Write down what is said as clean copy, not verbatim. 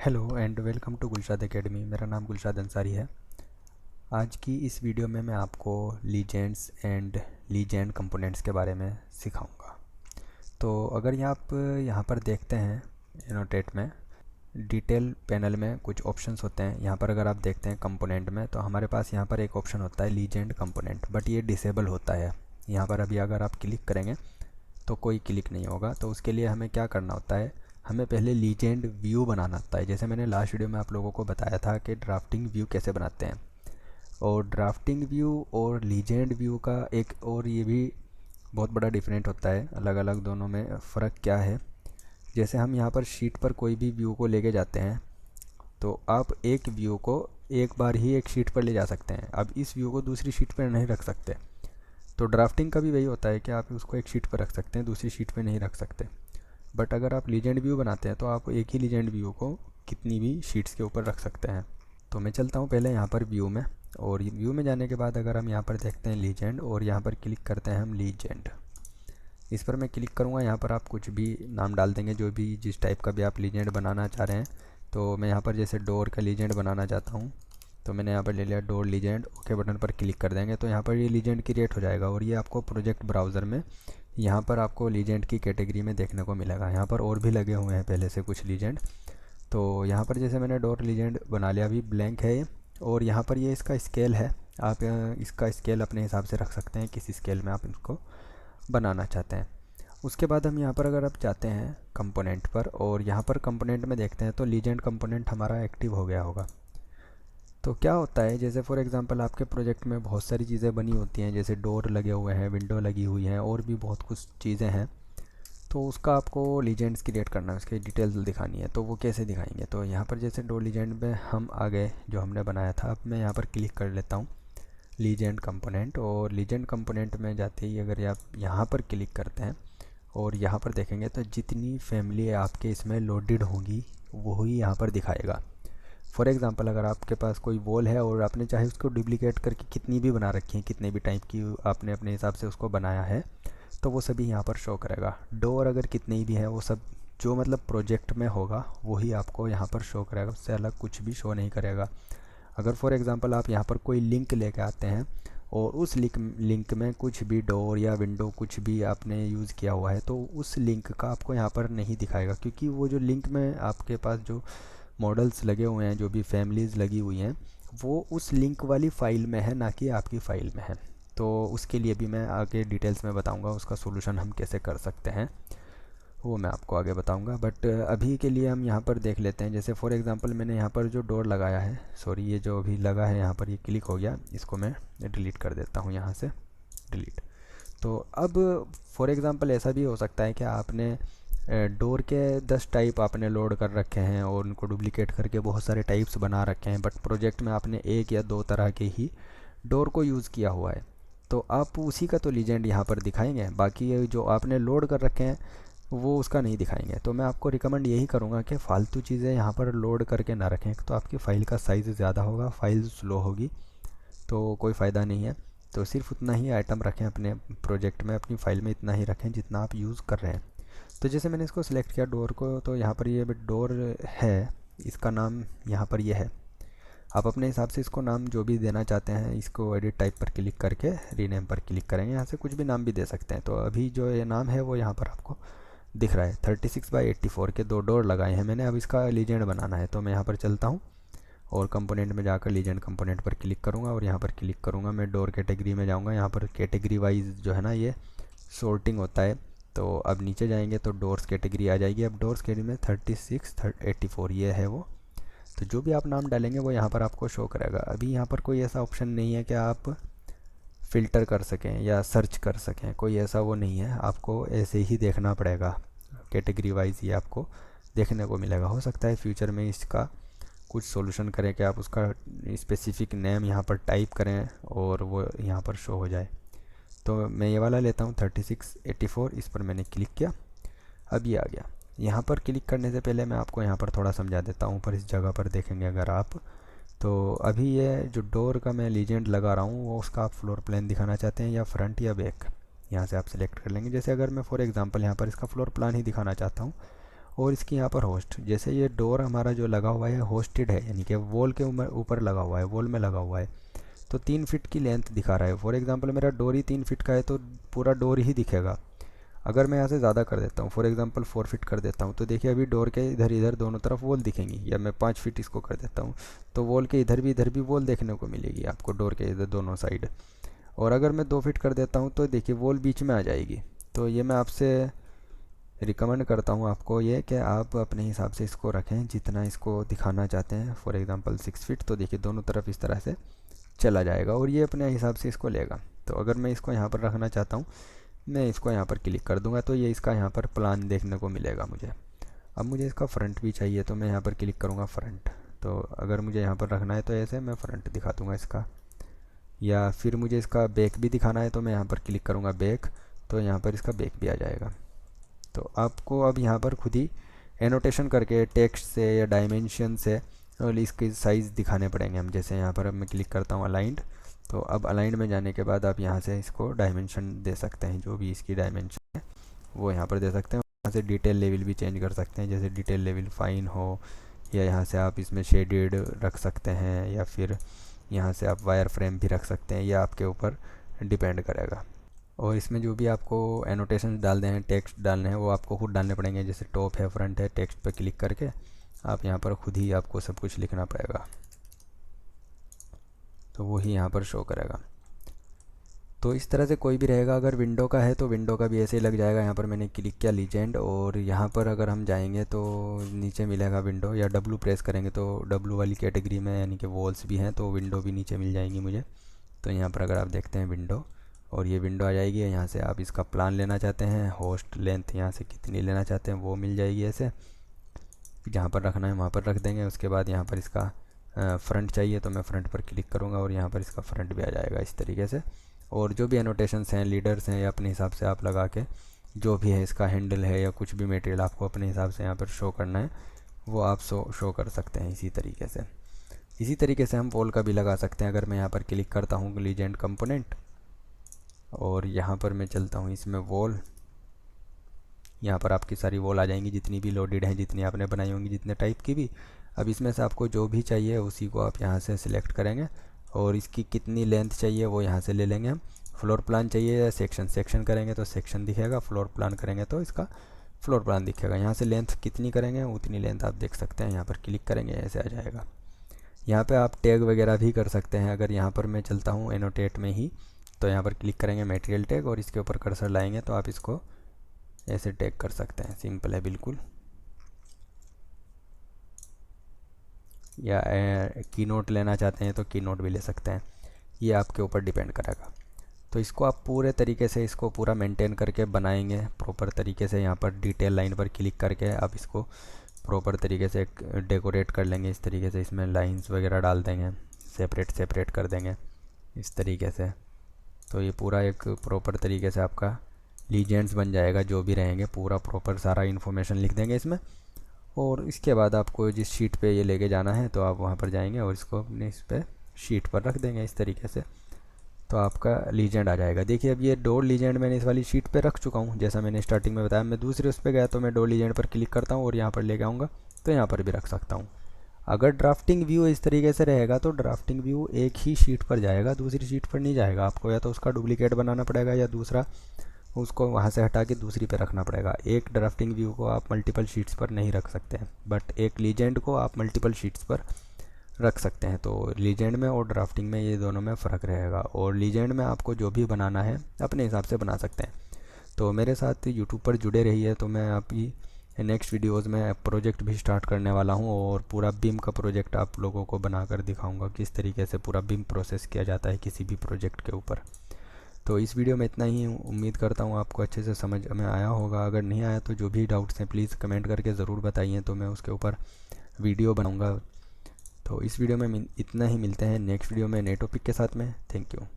Hello and welcome to Gulshad academy. मेरा नाम गुलशाद अंसारी है। आज की इस वीडियो में मैं आपको लीजेंड्स एंड लीजेंड कंपोनेंट्स के बारे में सिखाऊंगा। तो अगर आप यहाँ पर देखते हैं एनोटेट में डिटेल पैनल में कुछ ऑप्शंस होते हैं। यहाँ पर अगर आप देखते हैं कंपोनेंट में तो हमारे पास यहाँ पर एक ऑप्शन होता है लीजेंड कंपोनेंट, बट ये डिसेबल होता है। यहाँ पर अभी अगर आप क्लिक करेंगे तो कोई क्लिक नहीं होगा। तो उसके लिए हमें क्या करना होता है, हमें पहले लीजेंड व्यू बनाना होता है। जैसे मैंने लास्ट वीडियो में आप लोगों को बताया था कि ड्राफ्टिंग व्यू कैसे बनाते हैं, और ड्राफ्टिंग व्यू और लीजेंड व्यू का एक और ये भी बहुत बड़ा डिफरेंट होता है। अलग अलग दोनों में फ़र्क क्या है, जैसे हम यहाँ पर शीट पर कोई भी व्यू को लेके जाते हैं तो आप एक व्यू को एक बार ही एक शीट पर ले जा सकते हैं। अब इस व्यू को दूसरी शीट पर नहीं रख सकते। तो ड्राफ्टिंग का भी वही होता है कि आप उसको एक शीट पर रख सकते हैं, दूसरी शीट पर नहीं रख सकते। बट अगर आप लीजेंड व्यू बनाते हैं तो आप एक ही लीजेंड व्यू को कितनी भी शीट्स के ऊपर रख सकते हैं। तो मैं चलता हूँ पहले यहाँ पर व्यू में, और व्यू में जाने के बाद अगर हम यहाँ पर देखते हैं लीजेंड और यहाँ पर क्लिक करते हैं हम लीजेंड, इस पर मैं क्लिक करूँगा। यहाँ पर आप कुछ भी नाम डाल देंगे, जो भी जिस टाइप का भी आप लीजेंड बनाना चाह रहे हैं। तो मैं यहाँ पर जैसे डोर का लीजेंड बनाना चाहता हूँ, तो मैंने यहाँ पर ले लिया डोर लीजेंड। ओके बटन पर क्लिक कर देंगे तो यहाँ पर ये लीजेंड क्रिएट हो जाएगा, और ये आपको प्रोजेक्ट ब्राउज़र में यहाँ पर आपको लीजेंड की कैटेगरी में देखने को मिलेगा। यहाँ पर और भी लगे हुए हैं पहले से कुछ लीजेंड। तो यहाँ पर जैसे मैंने डोर लीजेंड बना लिया, अभी ब्लैंक है ये, और यहाँ पर ये इसका स्केल है। आप इसका स्केल अपने हिसाब से रख सकते हैं, किस स्केल में आप इसको बनाना चाहते हैं। उसके बाद हम यहाँ पर अगर आप जाते हैं कंपोनेंट पर, और यहाँ पर कंपोनेंट में देखते हैं तो लीजेंड कंपोनेंट हमारा एक्टिव हो गया होगा। तो क्या होता है, जैसे फॉर एग्जांपल आपके प्रोजेक्ट में बहुत सारी चीज़ें बनी होती हैं, जैसे डोर लगे हुए हैं, विंडो लगी हुई हैं, और भी बहुत कुछ चीज़ें हैं। तो उसका आपको लीजेंड्स क्रिएट करना है, उसकी डिटेल्स दिखानी है। तो वो कैसे दिखाएंगे, तो यहाँ पर जैसे डोर लीजेंड में हम आ गए जो हमने बनाया था। अब मैं यहाँ पर क्लिक कर लेता हूँ लीजेंड कंपोनेंट, और लीजेंड कंपोनेंट में जाते ही अगर आप यहाँ पर क्लिक करते हैं और यहाँ पर देखेंगे तो जितनी फैमिली आपके इसमें लोडेड होंगी वही यहाँ पर दिखाएगा। फॉर एग्ज़ाम्पल अगर आपके पास कोई वॉल है और आपने चाहे उसको डुप्लीकेट करके कितनी भी बना रखी है, कितने भी टाइप की आपने अपने हिसाब से उसको बनाया है, तो वो सभी यहाँ पर शो करेगा। डोर अगर कितनी भी है वो सब जो मतलब प्रोजेक्ट में होगा वही आपको यहाँ पर शो करेगा, उससे अलग कुछ भी शो नहीं करेगा। अगर फॉर एग्ज़ाम्पल आप यहाँ पर कोई लिंक लेके आते हैं और उस लिंक में कुछ भी डोर या विंडो कुछ भी आपने यूज़ किया हुआ है, तो उस लिंक का आपको यहाँ पर नहीं दिखाएगा, क्योंकि वो जो लिंक में आपके पास जो मॉडल्स लगे हुए हैं, जो भी फैमिलीज़ लगी हुई हैं, वो उस लिंक वाली फ़ाइल में है, ना कि आपकी फ़ाइल में है। तो उसके लिए भी मैं आगे डिटेल्स में बताऊंगा, उसका सोल्यूशन हम कैसे कर सकते हैं वो मैं आपको आगे बताऊंगा। बट अभी के लिए हम यहाँ पर देख लेते हैं। जैसे फॉर एग्ज़ाम्पल मैंने यहाँ पर जो डोर लगाया है, सॉरी ये जो अभी लगा है यहाँ पर, ये क्लिक हो गया, इसको मैं डिलीट कर देता हूँ यहाँ से, डिलीट। तो अब फॉर एग्ज़ाम्पल ऐसा भी हो सकता है कि आपने डोर के 10 टाइप आपने लोड कर रखे हैं और उनको डुप्लीकेट करके बहुत सारे टाइप्स बना रखे हैं, बट प्रोजेक्ट में आपने एक या दो तरह के ही डोर को यूज़ किया हुआ है। तो आप उसी का तो लीजेंड यहाँ पर दिखाएंगे, बाकी ये जो आपने लोड कर रखे हैं वो उसका नहीं दिखाएंगे। तो मैं आपको रिकमेंड यही करूँगा कि फ़ालतू चीज़ें यहाँ पर लोड करके ना रखें, तो आपकी फ़ाइल का साइज़ ज़्यादा होगा, फाइल स्लो होगी, तो कोई फ़ायदा नहीं है। तो सिर्फ उतना ही आइटम रखें अपने प्रोजेक्ट में, अपनी फ़ाइल में इतना ही रखें जितना आप यूज़ कर रहे हैं। तो जैसे मैंने इसको सिलेक्ट किया डोर को, तो यहाँ पर ये डोर है, इसका नाम यहाँ पर ये है। आप अपने हिसाब से इसको नाम जो भी देना चाहते हैं, इसको एडिट टाइप पर क्लिक करके रीनेम पर क्लिक करेंगे, यहाँ से कुछ भी नाम भी दे सकते हैं। तो अभी जो ये नाम है वो यहाँ पर आपको दिख रहा है। 36x84 के 2 डोर लगाए हैं मैंने। अब इसका लीजेंड बनाना है, तो मैं यहाँ पर चलता हूँ और कंपोनेंट में जाकर लीजेंड कंपोनेंट पर क्लिक करूँगा, और यहाँ पर क्लिक करूँगा, मैं डोर कैटेगरी में जाऊँगा। यहाँ पर कैटेगरी वाइज जो है ना ये सॉर्टिंग होता है। तो अब नीचे जाएंगे तो डोर्स कैटेगरी आ जाएगी। अब डोर्स कैटेगरी में 36x84 ये है वो। तो जो भी आप नाम डालेंगे वो यहाँ पर आपको शो करेगा। अभी यहाँ पर कोई ऐसा ऑप्शन नहीं है कि आप फ़िल्टर कर सकें या सर्च कर सकें, कोई ऐसा वो नहीं है। आपको ऐसे ही देखना पड़ेगा, कैटेगरी वाइज ही आपको देखने को मिलेगा। हो सकता है फ्यूचर में इसका कुछ सॉल्यूशन करें कि आप उसका स्पेसिफिक नेम यहाँ पर टाइप करें और वो यहाँ पर शो हो जाए। तो मैं ये वाला लेता हूँ 36x84, इस पर मैंने क्लिक किया, अब ये आ गया। यहाँ पर क्लिक करने से पहले मैं आपको यहाँ पर थोड़ा समझा देता हूँ। पर इस जगह पर देखेंगे अगर आप, तो अभी ये जो डोर का मैं लीजेंड लगा रहा हूँ वो उसका आप फ्लोर प्लान दिखाना चाहते हैं या फ्रंट या बैक, यहाँ से आप सिलेक्ट कर लेंगे। जैसे अगर मैं फॉर एग्जांपल यहाँ पर इसका फ्लोर प्लान ही दिखाना चाहता हूँ और इसकी यहाँ पर होस्ट, जैसे ये डोर हमारा जो लगा हुआ है होस्टेड है, यानी कि वॉल के ऊपर लगा हुआ है, वॉल में लगा हुआ है, तो 3 फीट की लेंथ दिखा रहा है। फॉर एग्जांपल मेरा डोर ही 3 फीट का है तो पूरा डोर ही दिखेगा। अगर मैं यहाँ से ज़्यादा कर देता हूँ, फॉर एग्जांपल 4 फीट कर देता हूँ, तो देखिए अभी डोर के इधर इधर दोनों तरफ वॉल दिखेंगी। या मैं 5 फीट इसको कर देता हूँ तो वॉल के इधर भी वॉल देखने को मिलेगी आपको, डोर के इधर दोनों साइड। और अगर मैं 2 फीट कर देता हूँ तो देखिए वॉल बीच में आ जाएगी। तो ये मैं आपसे रिकमेंड करता हूँ आपको ये कि आप अपने हिसाब से इसको रखें जितना इसको दिखाना चाहते हैं। फॉर एग्ज़ाम्पल 6 फीट, तो देखिए दोनों तरफ इस तरह से चला जाएगा और ये अपने हिसाब से इसको लेगा। तो अगर मैं इसको यहाँ पर रखना चाहता हूँ, मैं इसको यहाँ पर क्लिक कर दूँगा तो ये इसका यहाँ पर प्लान देखने को मिलेगा मुझे। अब मुझे इसका फ्रंट भी चाहिए तो मैं यहाँ पर क्लिक करूँगा फ्रंट। तो अगर मुझे यहाँ पर रखना है तो ऐसे मैं फ्रंट दिखा दूँगा इसका, या फिर मुझे इसका बैक भी दिखाना है तो मैं यहाँ पर क्लिक करूँगा बैक, तो यहाँ पर इसका बैक भी आ जाएगा। तो आपको अब यहाँ पर खुद ही एनोटेशन करके टेक्स्ट से या डायमेंशन से और इसके साइज़ दिखाने पड़ेंगे हम। जैसे यहाँ पर अब मैं क्लिक करता हूँ अलाइंड, तो अब अलाइंड में जाने के बाद आप यहाँ से इसको डायमेंशन दे सकते हैं, जो भी इसकी डायमेंशन है वो यहाँ पर दे सकते हैं। यहाँ से डिटेल लेवल भी चेंज कर सकते हैं, जैसे डिटेल लेवल फाइन हो, या यहाँ से आप इसमें शेडेड रख सकते हैं, या फिर यहाँ से आप वायर फ्रेम भी रख सकते हैं, यह आपके ऊपर डिपेंड करेगा। और इसमें जो भी आपको एनोटेशन डालने हैं, टेक्स्ट डालने हैं, वो आपको खुद डालने पड़ेंगे। जैसे टॉप है, फ्रंट है, टेक्स्ट पर क्लिक करके आप यहाँ पर खुद ही आपको सब कुछ लिखना पड़ेगा, तो वही यहाँ पर शो करेगा। तो इस तरह से कोई भी रहेगा। अगर विंडो का है तो विंडो का भी ऐसे ही लग जाएगा। यहाँ पर मैंने क्लिक किया लीजेंड, और यहाँ पर अगर हम जाएंगे तो नीचे मिलेगा विंडो, या डब्लू प्रेस करेंगे तो डब्लू वाली कैटेगरी में यानी कि वॉल्स भी हैं तो विंडो भी नीचे मिल जाएंगी मुझे। तो यहाँ पर अगर आप देखते हैं विंडो, और ये विंडो आ जाएगी। यहाँ से आप इसका प्लान लेना चाहते हैं, होस्ट लेंथ यहाँ से कितनी लेना चाहते हैं वो मिल जाएगी। ऐसे जहाँ पर रखना है वहाँ पर रख देंगे। उसके बाद यहाँ पर इसका फ्रंट चाहिए तो मैं फ्रंट पर क्लिक करूँगा और यहाँ पर इसका फ्रंट भी आ जाएगा इस तरीके से। और जो भी एनोटेशंस हैं, लीडर्स हैं, या अपने हिसाब से आप लगा के जो भी है, इसका हैंडल है या कुछ भी मटेरियल आपको अपने हिसाब से यहाँ पर शो करना है वो आप शो कर सकते हैं इसी तरीके से। इसी तरीके से हम वॉल का भी लगा सकते हैं। अगर मैं यहाँ पर क्लिक करता हूँ लीजेंड कंपोनेंट, और यहाँ पर मैं चलता हूँ इसमें वॉल, यहाँ पर आपकी सारी वॉल आ जाएंगी जितनी भी लोडेड हैं, जितनी आपने बनाई होंगी, जितने टाइप की भी। अब इसमें से आपको जो भी चाहिए उसी को आप यहाँ से सिलेक्ट करेंगे, और इसकी कितनी लेंथ चाहिए वो यहाँ से ले लेंगे हम। फ्लोर प्लान चाहिए या सेक्शन करेंगे तो सेक्शन दिखेगा, फ्लोर प्लान करेंगे तो इसका फ्लोर प्लान दिखेगा। यहाँ से लेंथ कितनी करेंगे उतनी लेंथ आप देख सकते हैं। यहाँ पर क्लिक करेंगे ऐसे आ जाएगा। यहाँ पे आप टैग वगैरह भी कर सकते हैं। अगर यहाँ पर मैं चलता हूँ एनोटेट में ही, तो यहाँ पर क्लिक करेंगे मटेरियल टैग, और इसके ऊपर कर्सर लाएंगे तो आप इसको ऐसे टैग कर सकते हैं। सिंपल है बिल्कुल। या की नोट लेना चाहते हैं तो की नोट भी ले सकते हैं, ये आपके ऊपर डिपेंड करेगा। तो इसको आप पूरे तरीके से इसको पूरा मेंटेन करके बनाएंगे प्रॉपर तरीके से। यहाँ पर डिटेल लाइन पर क्लिक करके आप इसको प्रॉपर तरीके से डेकोरेट कर लेंगे इस तरीके से। इसमें लाइंस वगैरह डाल देंगे, सेपरेट कर देंगे इस तरीके से। तो ये पूरा एक प्रॉपर तरीके से आपका लीजेंड्स बन जाएगा। जो भी रहेंगे पूरा प्रॉपर सारा इन्फॉर्मेशन लिख देंगे इसमें। और इसके बाद आपको जिस शीट पे ये लेके जाना है तो आप वहाँ पर जाएंगे और इसको अपने इस पर शीट पर रख देंगे इस तरीके से, तो आपका लीजेंड आ जाएगा। देखिए अब ये डोर लीजेंड मैंने इस वाली शीट पे रख चुका हूँ। जैसा मैंने स्टार्टिंग में बताया, मैं दूसरे उस पर गया तो मैं डोर लीजेंड पर क्लिक करता हूँ और यहाँ पर लेके आऊँगा तो यहाँ पर भी रख सकता हूँ। अगर ड्राफ्टिंग व्यू इस तरीके से रहेगा तो ड्राफ्टिंग व्यू एक ही शीट पर जाएगा, दूसरी शीट पर नहीं जाएगा। आपको या तो उसका डुप्लीकेट बनाना पड़ेगा या दूसरा उसको वहाँ से हटा के दूसरी पे रखना पड़ेगा। एक ड्राफ्टिंग व्यू को आप मल्टीपल शीट्स पर नहीं रख सकते हैं, बट एक लीजेंड को आप मल्टीपल शीट्स पर रख सकते हैं। तो लीजेंड में और ड्राफ्टिंग में ये दोनों में फ़र्क रहेगा। और लीजेंड में आपको जो भी बनाना है अपने हिसाब से बना सकते हैं। तो मेरे साथ यूट्यूब पर जुड़े रहिए, तो मैं आपकी नेक्स्ट वीडियोज़ में प्रोजेक्ट भी स्टार्ट करने वाला हूँ और पूरा बीम का प्रोजेक्ट आप लोगों को बनाकर दिखाऊँगा किस तरीके से पूरा बीम प्रोसेस किया जाता है किसी भी प्रोजेक्ट के ऊपर। तो इस वीडियो में इतना ही। उम्मीद करता हूँ आपको अच्छे से समझ में आया होगा। अगर नहीं आया तो जो भी डाउट्स हैं प्लीज़ कमेंट करके ज़रूर बताइए, तो मैं उसके ऊपर वीडियो बनाऊँगा। तो इस वीडियो में इतना ही। मिलते हैं नेक्स्ट वीडियो में नए टॉपिक के साथ में। Thank you.